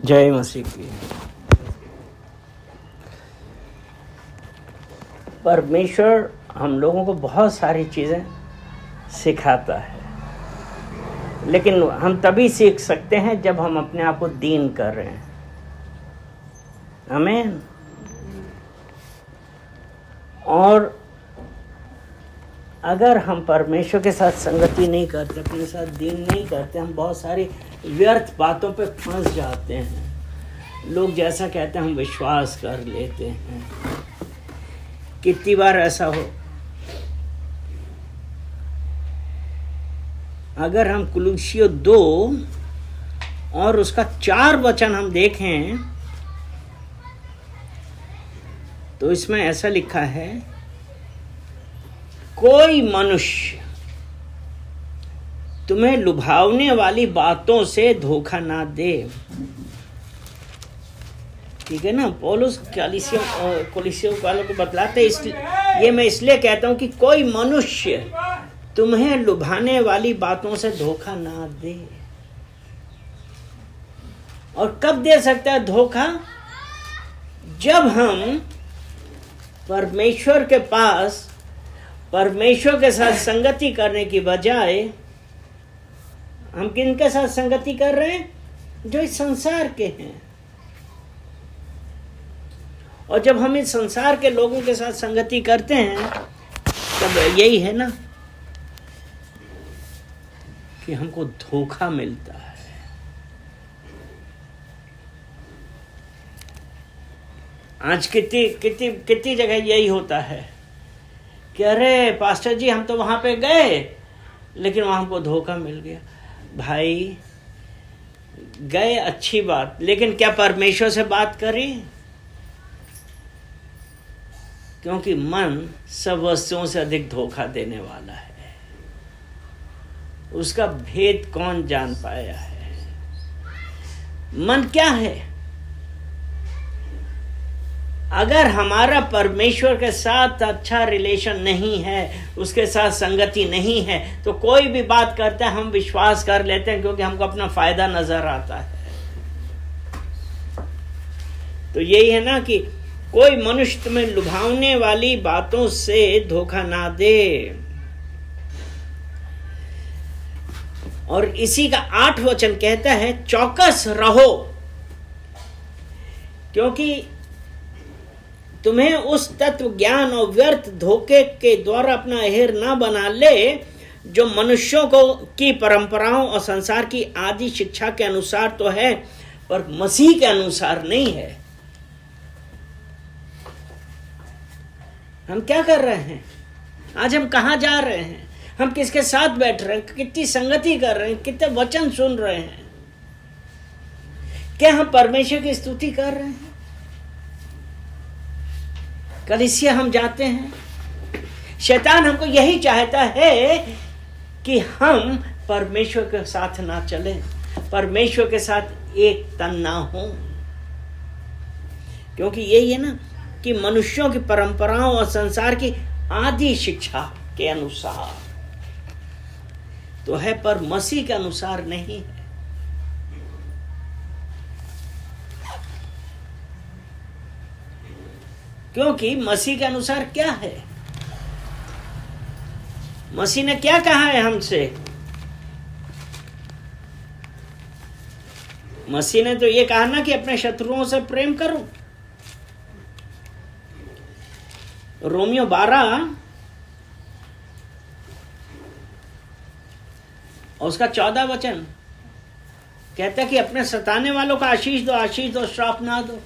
जय मसीह की। परमेश्वर हम लोगों को बहुत सारी चीज़ें सिखाता है, लेकिन हम तभी सीख सकते हैं जब हम अपने आप को दीन कर रहे हैं। आमीन। और अगर हम परमेश्वर के साथ संगति नहीं करते, अपने साथ दीन नहीं करते, हम बहुत सारी व्यर्थ बातों पे फंस जाते हैं। लोग जैसा कहते हैं हम विश्वास कर लेते हैं। कितनी बार ऐसा हो, अगर हम कुलुस्सियों 2 और उसका 4 वचन हम देखें तो इसमें ऐसा लिखा है, कोई मनुष्य तुम्हें लुभावने वाली बातों से धोखा ना दे। ठीक है ना। पौलुस कुलुस्सियों वालों को बतलाते, ये मैं इसलिए कहता हूं कि कोई मनुष्य तुम्हें लुभाने वाली बातों से धोखा ना दे। और कब दे सकता है धोखा? जब हम परमेश्वर के पास परमेश्वर के साथ संगति करने की बजाय हम किनके साथ संगति कर रहे हैं? जो इस संसार के हैं। और जब हम इस संसार के लोगों के साथ संगति करते हैं तब यही है ना कि हमको धोखा मिलता है। आज कितनी जगह यही होता है कि अरे पास्टर जी हम तो वहां पे गए लेकिन वहां हमको धोखा मिल गया। भाई गए अच्छी बात, लेकिन क्या परमेश्वर से बात करें? क्योंकि मन सब वस्तुओं से अधिक धोखा देने वाला है। उसका भेद कौन जान पाया है? मन क्या है? अगर हमारा परमेश्वर के साथ अच्छा रिलेशन नहीं है, उसके साथ संगति नहीं है, तो कोई भी बात करता है हम विश्वास कर लेते हैं, क्योंकि हमको अपना फायदा नजर आता है। तो यही है ना कि कोई मनुष्य तुम्हें लुभावने वाली बातों से धोखा ना दे। और इसी का 8 वचन कहता है, चौकस रहो, क्योंकि तुम्हें उस तत्व ज्ञान और व्यर्थ धोखे के द्वारा अपना अहेर ना बना ले, जो मनुष्यों को की परंपराओं और संसार की आदि शिक्षा के अनुसार तो है, पर मसीह के अनुसार नहीं है। हम क्या कर रहे हैं? आज हम कहां जा रहे हैं? हम किसके साथ बैठ रहे हैं? कितनी संगति कर रहे हैं? कितने वचन सुन रहे हैं? क्या हम परमेश्वर की स्तुति कर रहे हैं? कलीसिया हम जाते हैं। शैतान हमको यही चाहता है कि हम परमेश्वर के साथ ना चलें, परमेश्वर के साथ एक तन ना हो। क्योंकि यही है ना कि मनुष्यों की परंपराओं और संसार की आदि शिक्षा के अनुसार तो है, पर मसीह के अनुसार नहीं है। क्योंकि मसीह के अनुसार क्या है? मसीह ने क्या कहा है हमसे? मसीह ने तो ये कहा ना कि अपने शत्रुओं से प्रेम करो। रोमियो 12 और उसका 14 वचन कहता है कि अपने सताने वालों को आशीष दो, श्राप ना दो।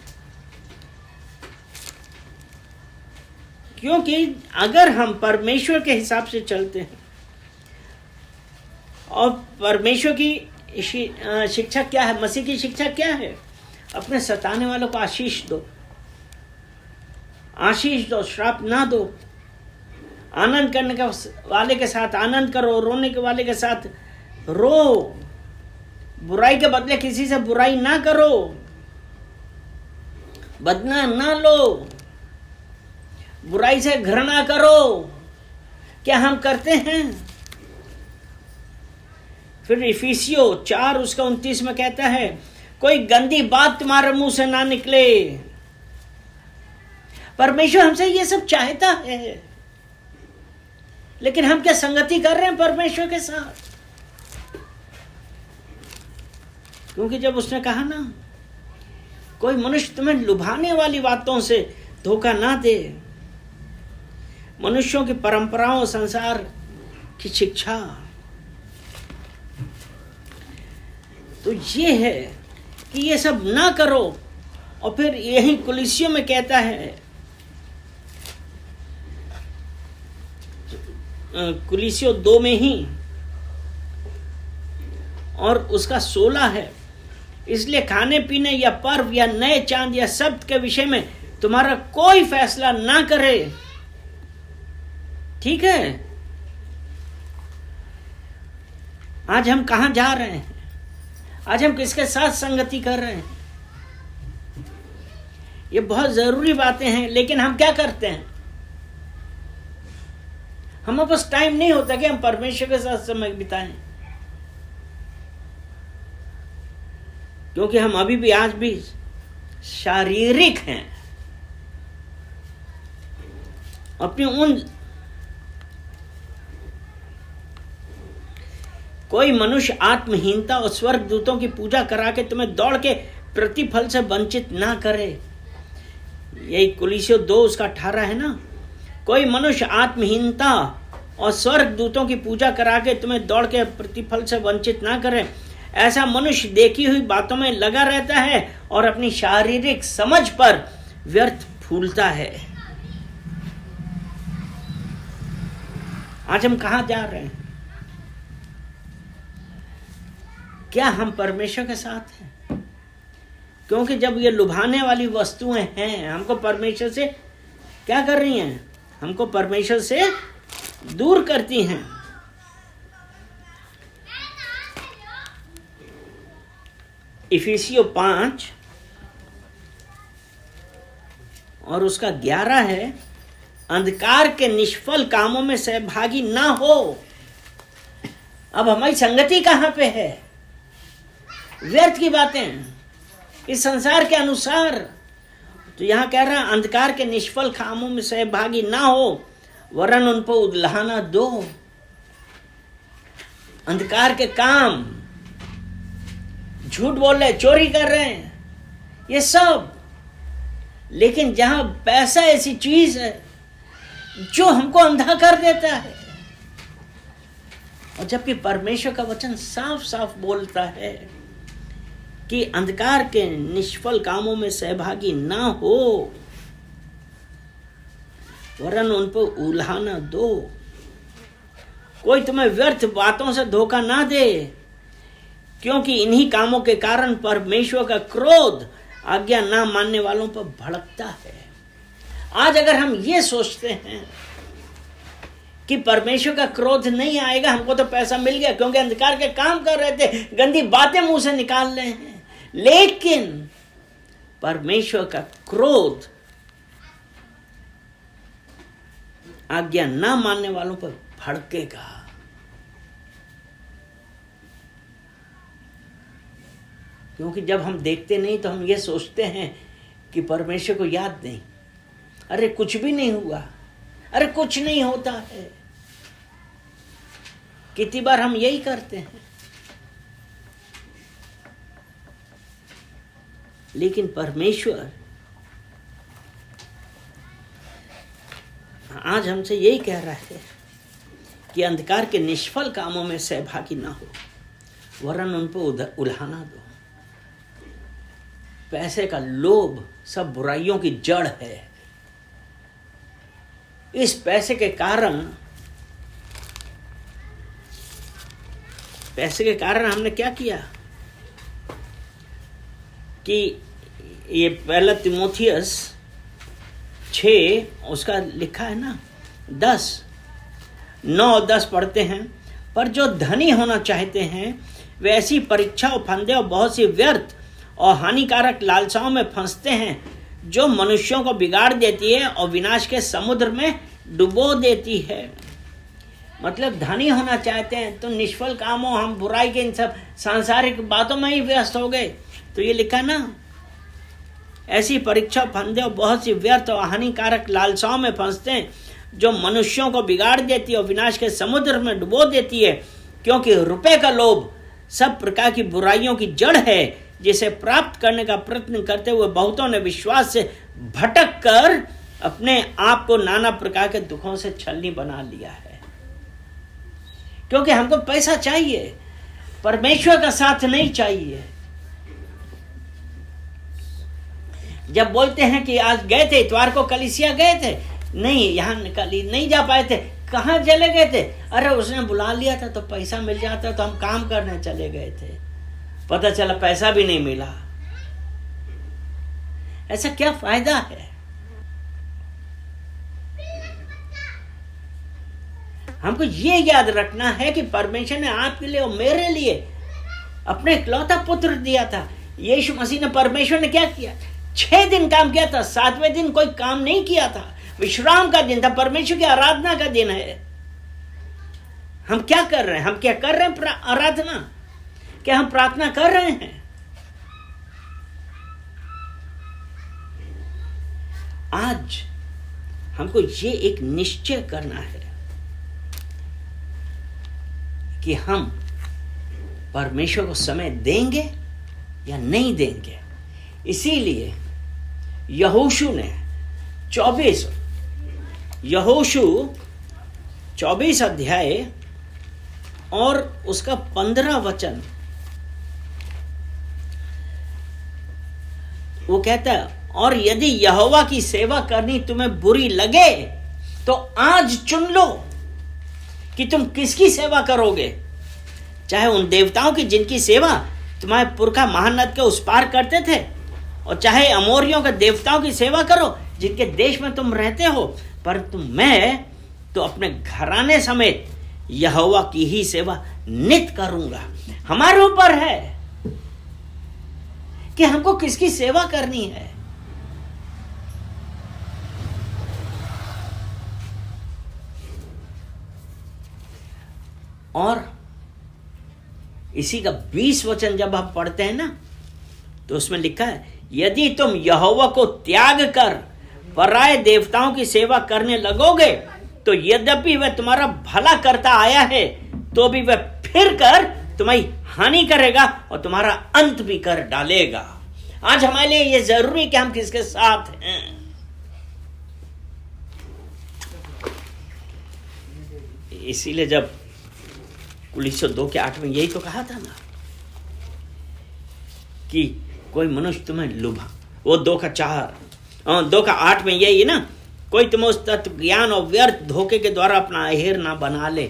क्योंकि अगर हम परमेश्वर के हिसाब से चलते हैं, और परमेश्वर की शिक्षा क्या है, मसीह की शिक्षा क्या है? अपने सताने वालों को आशीष दो, श्राप ना दो। आनंद करने के वाले के साथ आनंद करो, रोने के वाले के साथ रो। बुराई के बदले किसी से बुराई ना करो, बदला ना लो, बुराई से घृणा करो। क्या हम करते हैं? फिर इफिसियो 4 उसका 29 में कहता है, कोई गंदी बात तुम्हारे मुंह से ना निकले। परमेश्वर हमसे ये सब चाहता है, लेकिन हम क्या संगति कर रहे हैं परमेश्वर के साथ? क्योंकि जब उसने कहा ना, कोई मनुष्य तुम्हें लुभाने वाली बातों से धोखा ना दे, मनुष्यों की परंपराओं, संसार की शिक्षा, तो ये है कि ये सब ना करो। और फिर यही कुलिसियों में कहता है, कुलिसियों 2 में ही और उसका 16 है, इसलिए खाने पीने या पर्व या नए चांद या शब्द के विषय में तुम्हारा कोई फैसला ना करे। ठीक है, आज हम कहां जा रहे हैं? आज हम किसके साथ संगति कर रहे हैं? ये बहुत जरूरी बातें हैं, लेकिन हम क्या करते हैं? हमारे पास टाइम नहीं होता कि हम परमेश्वर के साथ समय बिताएं, क्योंकि हम अभी भी आज भी शारीरिक हैं। अपनी उन कोई मनुष्य आत्महीनता और स्वर्गदूतों की पूजा करा के तुम्हें दौड़ के प्रतिफल से वंचित ना करे। यही कुलिसियों 2 उसका 18 है ना। कोई मनुष्य आत्महीनता और स्वर्गदूतों की पूजा करा के तुम्हें दौड़ के प्रतिफल से वंचित ना करे। ऐसा मनुष्य देखी हुई बातों में लगा रहता है और अपनी शारीरिक समझ पर व्यर्थ फूलता है। आज हम कहां जा रहे हैं? क्या हम परमेश्वर के साथ हैं? क्योंकि जब ये लुभाने वाली वस्तुएं हैं, हमको परमेश्वर से क्या कर रही हैं? हमको परमेश्वर से दूर करती हैं। इफिसियों 5 और उसका 11 है, अंधकार के निष्फल कामों में सहभागी ना हो। अब हमारी संगति कहां पे है? व्यर्थ की बातें, इस संसार के अनुसार। तो यहां कह रहा है, अंधकार के निष्फल कामों में सहभागी ना हो, वरन उन पर उद्लाहना दो। अंधकार के काम, झूठ बोल रहे, चोरी कर रहे हैं, ये सब। लेकिन जहां पैसा ऐसी चीज है जो हमको अंधा कर देता है, और जबकि परमेश्वर का वचन साफ साफ बोलता है कि अंधकार के निष्फल कामों में सहभागी ना हो, वरन उन पर उल्हाना दो। कोई तुम्हें व्यर्थ बातों से धोखा ना दे, क्योंकि इन्हीं कामों के कारण परमेश्वर का क्रोध आज्ञा ना मानने वालों पर भड़कता है। आज अगर हम ये सोचते हैं कि परमेश्वर का क्रोध नहीं आएगा, हमको तो पैसा मिल गया क्योंकि अंधकार के काम कर रहे थे, गंदी बातें मुंह से निकाल रहे हैं, लेकिन परमेश्वर का क्रोध आज्ञा ना मानने वालों पर भड़केगा। क्योंकि जब हम देखते नहीं तो हम ये सोचते हैं कि परमेश्वर को याद नहीं, अरे कुछ भी नहीं हुआ, अरे कुछ नहीं होता है। कितनी बार हम यही करते हैं। लेकिन परमेश्वर आज हमसे यही कह रहा है कि अंधकार के निष्फल कामों में सहभागी ना हो, वरन उन पर उल्हाना दो। पैसे का लोभ सब बुराइयों की जड़ है। इस पैसे के कारण हमने क्या किया कि ये पहला तिमोथियस 6 उसका लिखा है ना, 9-10 पढ़ते हैं। पर जो धनी होना चाहते हैं वे ऐसी परीक्षा और फंदे और बहुत सी व्यर्थ और हानिकारक लालसाओं में फंसते हैं, जो मनुष्यों को बिगाड़ देती है और विनाश के समुद्र में डुबो देती है। मतलब धनी होना चाहते हैं तो निष्फल कामों, हम बुराई के इन सब सांसारिक बातों में ही व्यस्त हो गए। तो ये लिखा ना, ऐसी परीक्षा फंदे और बहुत सी व्यर्थ और हानिकारक लालसाओं में फंसते हैं जो मनुष्यों को बिगाड़ देती है और विनाश के समुद्र में डुबो देती है, क्योंकि रुपए का लोभ सब प्रकार की बुराइयों की जड़ है, जिसे प्राप्त करने का प्रयत्न करते हुए बहुतों ने विश्वास से भटक कर अपने आप को नाना प्रकार के दुखों से छलनी बना लिया है। क्योंकि हमको पैसा चाहिए, परमेश्वर का साथ नहीं चाहिए। जब बोलते हैं कि आज गए थे, इतवार को कलीसिया गए थे, नहीं यहाँ नहीं जा पाए थे, कहाँ चले गए थे? अरे उसने बुला लिया था तो पैसा मिल जाता तो हम काम करने चले गए थे, पता चला पैसा भी नहीं मिला। ऐसा क्या फायदा है? हमको ये याद रखना है कि परमेश्वर ने आपके लिए और मेरे लिए अपने इकलौता पुत्र दिया था। यीशु मसीह ने, परमेश्वर ने क्या किया? 6 दिन काम किया था, 7वें दिन कोई काम नहीं किया था। विश्राम का दिन था, परमेश्वर की आराधना का दिन है। हम क्या कर रहे हैं? हम क्या कर रहे हैं? आराधना। क्या हम प्रार्थना कर रहे हैं? आज हमको ये एक निश्चय करना है कि हम परमेश्वर को समय देंगे या नहीं देंगे। इसीलिए यहोशू ने 24 अध्याय और उसका 15 वचन, वो कहता है, और यदि यहोवा की सेवा करनी तुम्हें बुरी लगे तो आज चुन लो कि तुम किसकी सेवा करोगे। चाहे उन देवताओं की जिनकी सेवा तुम्हारे पुरखा महानद के उस पार करते थे, और चाहे अमोरियों के देवताओं की सेवा करो जिनके देश में तुम रहते हो, परंतु मैं तो अपने घराने समेत यहोवा की ही सेवा नित करूंगा। हमारे ऊपर है कि हमको किसकी सेवा करनी है। और इसी का 20 वचन जब हम पढ़ते हैं ना, तो उसमें लिखा है, यदि तुम यहोवा को त्याग कर पराये देवताओं की सेवा करने लगोगे तो यद्यपि वह तुम्हारा भला करता आया है तो भी वह फिर कर तुम्हारी हानि करेगा और तुम्हारा अंत भी कर डालेगा। आज हमारे लिए यह जरूरी है कि हम किसके साथ हैं। इसीलिए जब कुलीसियों 2 के 8 में यही तो कहा था ना कि कोई मनुष्य तुम्हें लुभा, वो 2 का 8 में यही है ना, कोई तुम्हें उस तत्व ज्ञान और व्यर्थ धोखे के द्वारा अपना अहेर ना बना ले,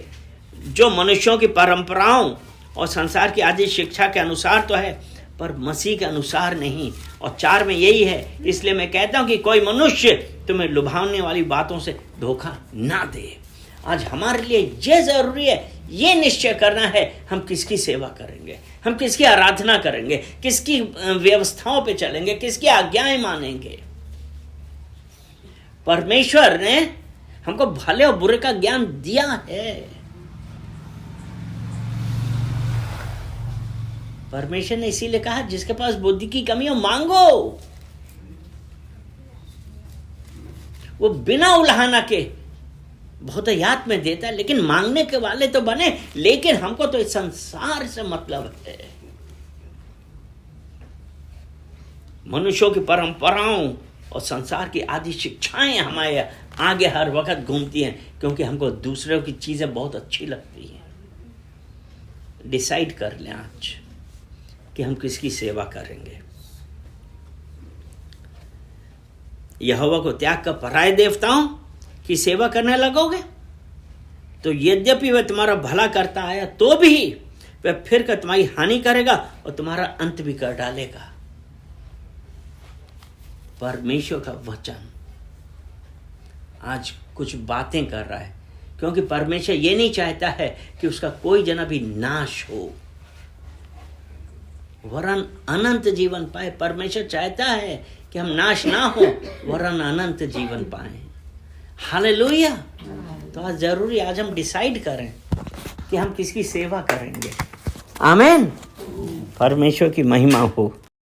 जो मनुष्यों की परंपराओं और संसार की आदि शिक्षा के अनुसार तो है पर मसीह के अनुसार नहीं। और 4 में यही है, इसलिए मैं कहता हूं कि कोई मनुष्य तुम्हें लुभाने वाली बातों से धोखा ना दे। आज हमारे लिए यह जरूरी है, ये निश्चय करना है हम किसकी सेवा करेंगे, हम किसकी आराधना करेंगे, किसकी व्यवस्थाओं पे चलेंगे, किसकी आज्ञाएं मानेंगे। परमेश्वर ने हमको भले और बुरे का ज्ञान दिया है। परमेश्वर ने इसीलिए कहा, जिसके पास बुद्धि की कमी हो मांगो। वो बिना उल्हाना के बहुतायत में देता है, लेकिन मांगने के वाले तो बने। लेकिन हमको तो इस संसार से मतलब है, मनुष्यों की परंपराओं और संसार की आदि शिक्षाएं हमारे आगे हर वक्त घूमती हैं, क्योंकि हमको दूसरों की चीजें बहुत अच्छी लगती हैं। डिसाइड कर लें आज कि हम किसकी सेवा करेंगे। यहोवा को त्याग कर पराये देवताओं की सेवा करने लगोगे तो यद्यपि वह तुम्हारा भला करता आया तो भी वह फिर कर तुम्हारी हानि करेगा और तुम्हारा अंत भी कर डालेगा। परमेश्वर का वचन आज कुछ बातें कर रहा है, क्योंकि परमेश्वर ये नहीं चाहता है कि उसका कोई जना भी नाश हो, वरन अनंत जीवन पाए। परमेश्वर चाहता है कि हम नाश ना हो वरन अनंत जीवन पाए। हालेलुया। तो आज ज़रूरी आज हम डिसाइड करें कि हम किसकी सेवा करेंगे। आमीन। परमेश्वर की महिमा हो।